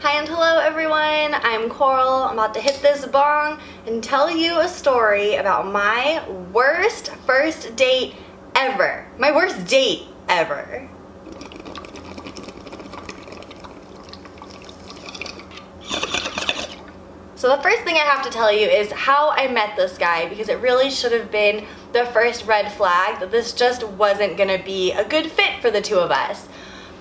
Hi and hello everyone, I'm Coral. I'm about to hit this bong and tell you a story about my worst first date ever. My worst date ever. So the first thing I have to tell you is how I met this guy, because it really should have been the first red flag that this just wasn't gonna be a good fit for the two of us.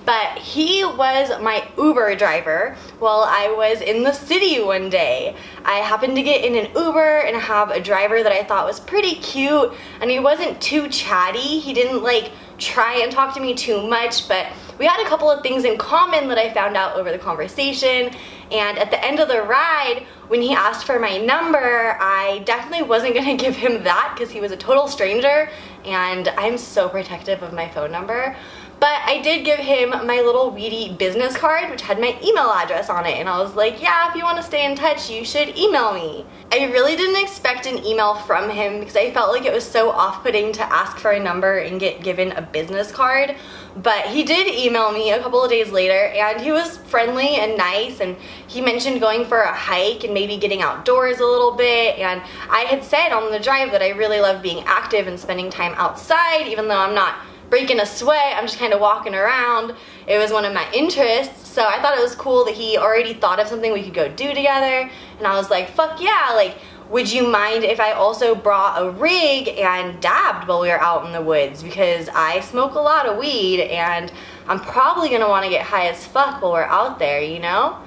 But he was my Uber driver while I was in the city one day. I happened to get in an Uber and have a driver that I thought was pretty cute, and he wasn't too chatty. He didn't like try and talk to me too much, but we had a couple of things in common that I found out over the conversation. And at the end of the ride, when he asked for my number, I definitely wasn't gonna give him that because he was a total stranger and I'm so protective of my phone number. But I did give him my little weedy business card, which had my email address on it, and I was like, yeah, if you want to stay in touch, you should email me. I really didn't expect an email from him because I felt like it was so off-putting to ask for a number and get given a business card. But he did email me a couple of days later, and he was friendly and nice, and he mentioned going for a hike and maybe getting outdoors a little bit. And I had said on the drive that I really love being active and spending time outside, even though I'm not breaking a sweat, I'm just kind of walking around. It was one of my interests, so I thought it was cool that he already thought of something we could go do together. And I was like, fuck yeah, like, would you mind if I also brought a rig and dabbed while we were out in the woods? Because I smoke a lot of weed and I'm probably gonna wanna get high as fuck while we're out there, you know?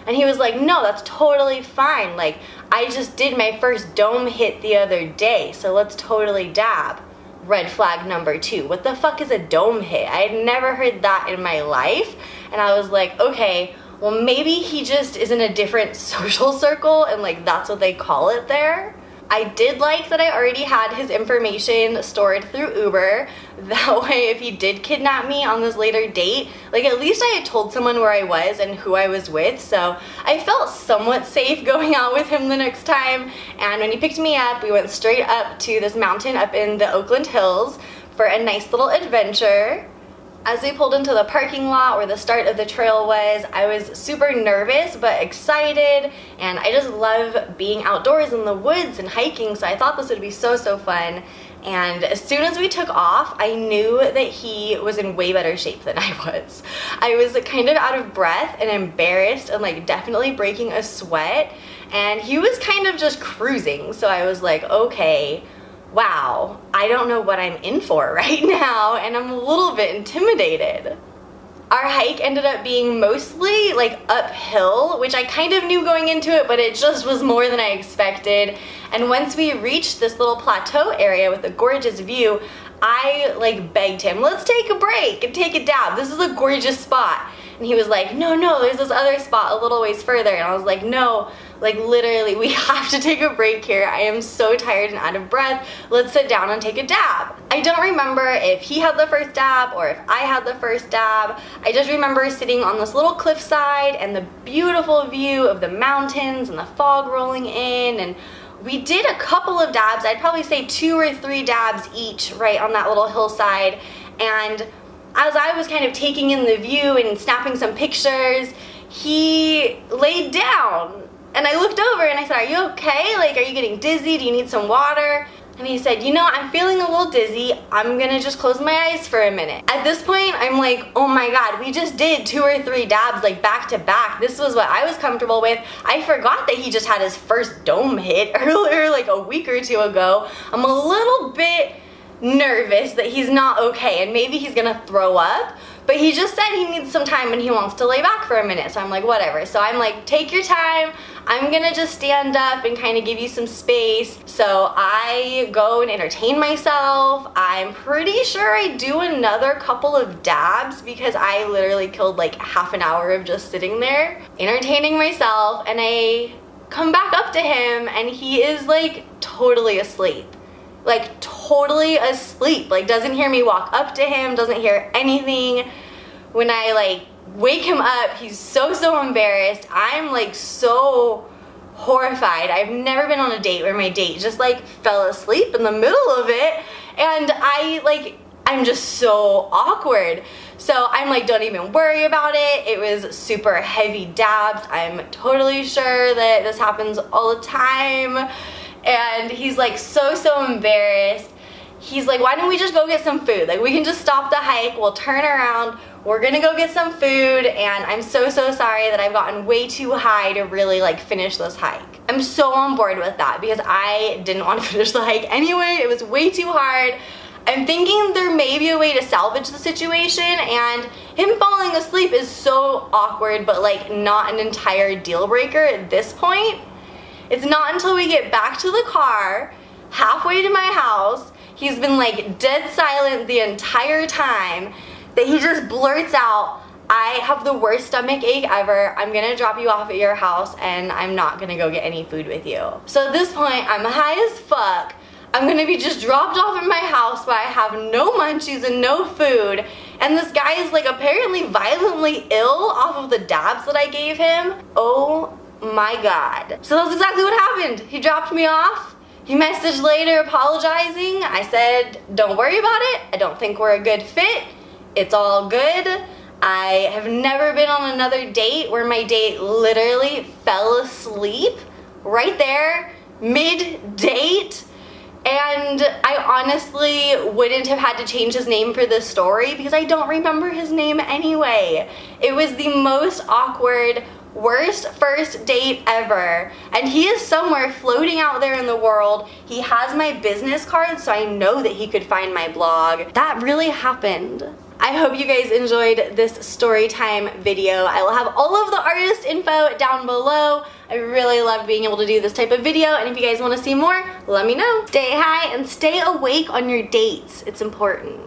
And he was like, no, that's totally fine. Like, I just did my first dome hit the other day, so let's totally dab. Red flag number 2. What the fuck is a dome hit? I had never heard that in my life. And I was like, okay, well maybe he just is in a different social circle and like that's what they call it there. I did like that I already had his information stored through Uber. That way if he did kidnap me on this later date, like at least I had told someone where I was and who I was with, so I felt somewhat safe going out with him the next time. And when he picked me up, we went straight up to this mountain up in the Oakland Hills for a nice little adventure. As we pulled into the parking lot where the start of the trail was, I was super nervous but excited, and I just love being outdoors in the woods and hiking, so I thought this would be so fun. And as soon as we took off, I knew that he was in way better shape than I was. I was kind of out of breath and embarrassed and like definitely breaking a sweat, and he was kind of just cruising, so I was like, okay, wow, I don't know what I'm in for right now, and I'm a little bit intimidated. Our hike ended up being mostly like uphill, which I kind of knew going into it, but it just was more than I expected. And once we reached this little plateau area with a gorgeous view, I like begged him, let's take a break and take a dab. This is a gorgeous spot. And he was like, no, there's this other spot a little ways further. And I was like, no, like literally we have to take a break here. I am so tired and out of breath. Let's sit down and take a dab. I don't remember if he had the first dab or if I had the first dab. I just remember sitting on this little cliffside and the beautiful view of the mountains and the fog rolling in, and we did a couple of dabs. I'd probably say 2 or 3 dabs each right on that little hillside. And as I was kind of taking in the view and snapping some pictures, he laid down. And I looked over and I said, are you okay? Like, are you getting dizzy? Do you need some water? And he said, you know, I'm feeling a little dizzy. I'm gonna just close my eyes for a minute. At this point, I'm like, oh my God, we just did 2 or 3 dabs like back to back. This was what I was comfortable with. I forgot that he just had his first dome hit earlier, like a week or 2 ago. I'm a little bit nervous that he's not okay and maybe he's gonna throw up, but he just said he needs some time and he wants to lay back for a minute, so I'm like, whatever. So I'm like, take your time, I'm gonna just stand up and kind of give you some space. So I go and entertain myself. I'm pretty sure I do another couple of dabs because I literally killed like half an hour of just sitting there entertaining myself, and I come back up to him and he is like totally asleep. Like totally asleep, like doesn't hear me walk up to him, doesn't hear anything. When I like wake him up, he's so embarrassed. I'm like so horrified. I've never been on a date where my date just like fell asleep in the middle of it, and I'm just so awkward. So I'm like, don't even worry about it. It was super heavy dabs. I'm totally sure that this happens all the time. And he's like so embarrassed. He's like, why don't we just go get some food? Like, we can just stop the hike, we'll turn around, we're gonna go get some food, and I'm so sorry that I've gotten way too high to really like finish this hike. I'm so on board with that because I didn't want to finish the hike anyway. It was way too hard. I'm thinking there may be a way to salvage the situation, and him falling asleep is so awkward, but like not an entire deal breaker at this point. It's not until we get back to the car, halfway to my house, he's been like dead silent the entire time, that he just blurts out, I have the worst stomach ache ever, I'm gonna drop you off at your house and I'm not gonna go get any food with you. So at this point, I'm high as fuck. I'm gonna be just dropped off at my house where I have no munchies and no food, and this guy is like apparently violently ill off of the dabs that I gave him. Oh my god. So that's exactly what happened. He dropped me off. He messaged later apologizing. I said, don't worry about it. I don't think we're a good fit. It's all good. I have never been on another date where my date literally fell asleep right there, mid-date. And I honestly wouldn't have had to change his name for this story because I don't remember his name anyway. It was the most awkward, worst first date ever, and he is somewhere floating out there in the world. He has my business card, so I know that he could find my blog. That really happened. I hope you guys enjoyed this story time video. I will have all of the artist info down below. I really love being able to do this type of video, and if you guys want to see more, let me know. Stay high and stay awake on your dates. It's important.